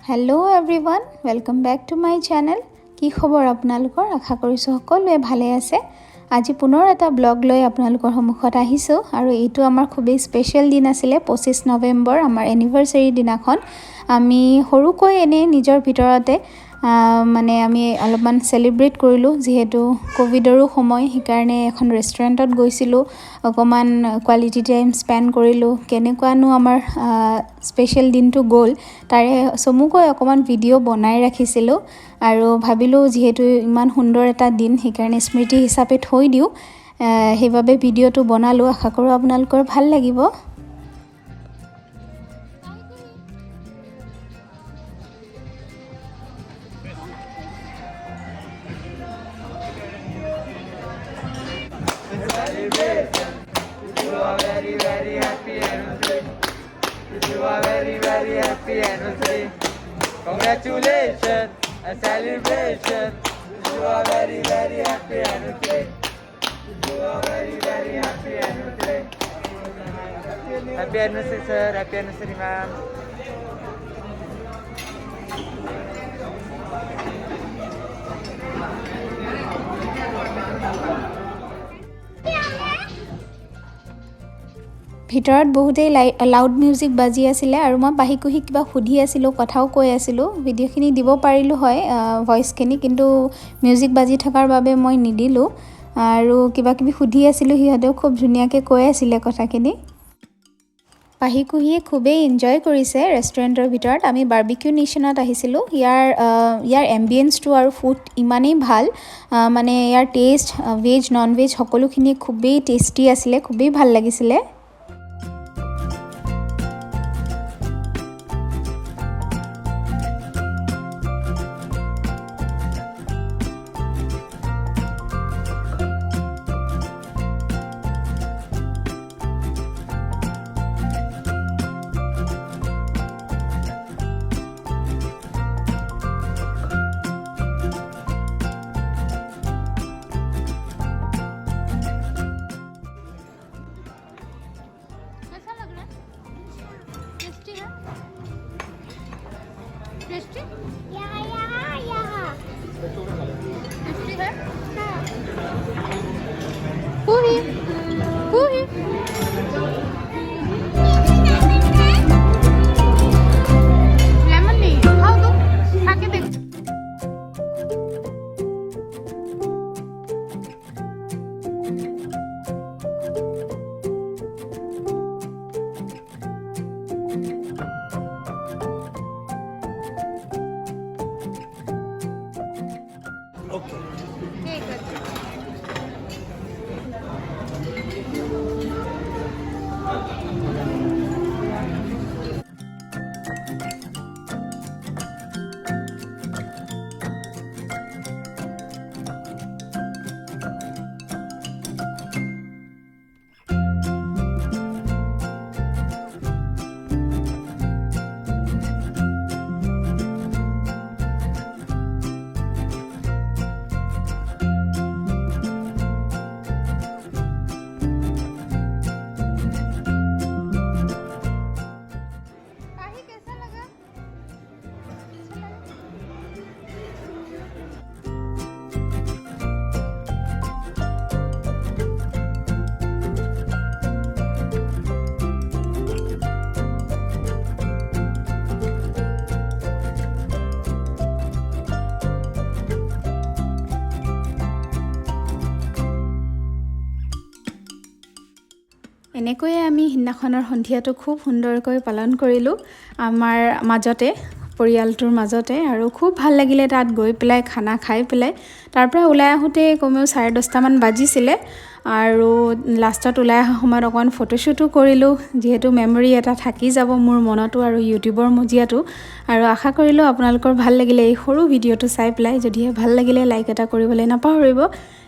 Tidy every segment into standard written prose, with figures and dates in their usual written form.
Hello everyone welcome back to my channel की खबर आपनालोकर आशा करिছোঁ সকলোৱে ভালে আছে। আজি পুনৰ এটা ব্লগ লৈ আপোনালোকৰ সন্মুখত আহিছোঁ আৰু এইটো আমাৰ খুবেই স্পেশাল দিন আছিল 25 নৱেম্বৰ আমাৰ এনিভাৰ্সাৰী দিনাখন আমি সৰুকৈ এনে নিজৰ ভিতৰতে মানে আমি অলপমান সেলিব্ৰেট কৰিলোঁ যেহেতু কোভিডৰো সময় হিকাৰণে এখন ৰেষ্টুৰেণ্টত গৈছিলোঁ অকমান কোৱালিটি টাইম স্পেন্ড কৰিলোঁ কেনেকুৱানো আমাৰ স্পেশাল দিনটো গ'ল তাৰে সমুকৈ অকমান ভিডিঅ' বনাই ৰাখিছিলোঁ আৰু ভাবিলোঁ যেহেতু ইমান সুন্দৰ এটা দিন হিকাৰণে স্মৃতি হিচাপে থৈ দিও হেইভাবে ভিডিঅ'টো বনালোঁ আশা কৰোঁ আপোনালোকৰ ভাল লাগিব। Very happy anniversary. Congratulations, a celebration. You are very happy anniversary. You are very happy anniversary. Happy anniversary, sir. Happy anniversary, ma'am. ভিতৰত বহুতেই লাউড মিউজিক বাজি আছিল আৰু মই বাহিকুহি কিবা সুধি আছিলোঁ কথাও কৈ আছিলোঁ ভিডিঅ'খিনি দিব পাৰিলোঁ হয় ভয়েসখিনি কিন্তু মিউজিক বাজি থকাৰ বাবে মই নিদিলোঁ আৰু কিবা কিবি সুধি আছিলোঁ হিহঁতেও খুব ধুনীয়াকৈ কৈ আছিল কথাখিনি বাহিকুহিয়ে খুবেই এনজয় কৰিছে ৰেষ্টুৰেণ্টৰ ভিতৰত আমি বাৰবিকিউ নেশ্যনত আহিছিলোঁ ইয়াৰ এম্বিয়েন্সটো আৰু ফুড ইমানেই ভাল মানে ইয়াৰ টেষ্ট ভেজ নন ভেজ সকলোখিনি খুবেই টেষ্টি আছিল খুবেই ভাল লাগিছিল। टेस्टी यहाँ टेस्टी है पूरी पूरी लेमन नहीं खाओ तो खा के देख এনেকৈয়ে আমি হিন্নাখনৰ সন্ধিয়াটো খুব সুন্দৰকৈ পালন কৰিলোঁ আমাৰ মাজতে পৰিয়ালটোৰ মাজতে আৰু খুব ভাল লাগিলে তাত গৈ পেলাই খানা খাই পেলাই তাৰ পৰা ওলাই আহোতে কমেও 10:30 মান বাজিছিলে আৰু লাষ্টত ওলাই অহা সময়ত অকণ ফটোশ্বুটো কৰিলোঁ যেহেতু মেমৰি এটা থাকি যাব মোৰ মনতো আৰু ইউটিউবৰ মজিয়াটো আৰু আশা কৰিলোঁ আপোনালোকৰ ভাল লাগিলে এই সৰু ভিডিঅ'টো চাই পেলাই যদিহে ভাল লাগিলে লাইক এটা কৰিবলৈ নাপাহৰিব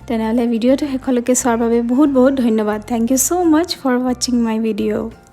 তেনেহলে ভিডিঅ'টো শেষলৈকে চোৱাৰ বাবে বহুত বহুত ধন্যবাদ thank you so much for watching my video'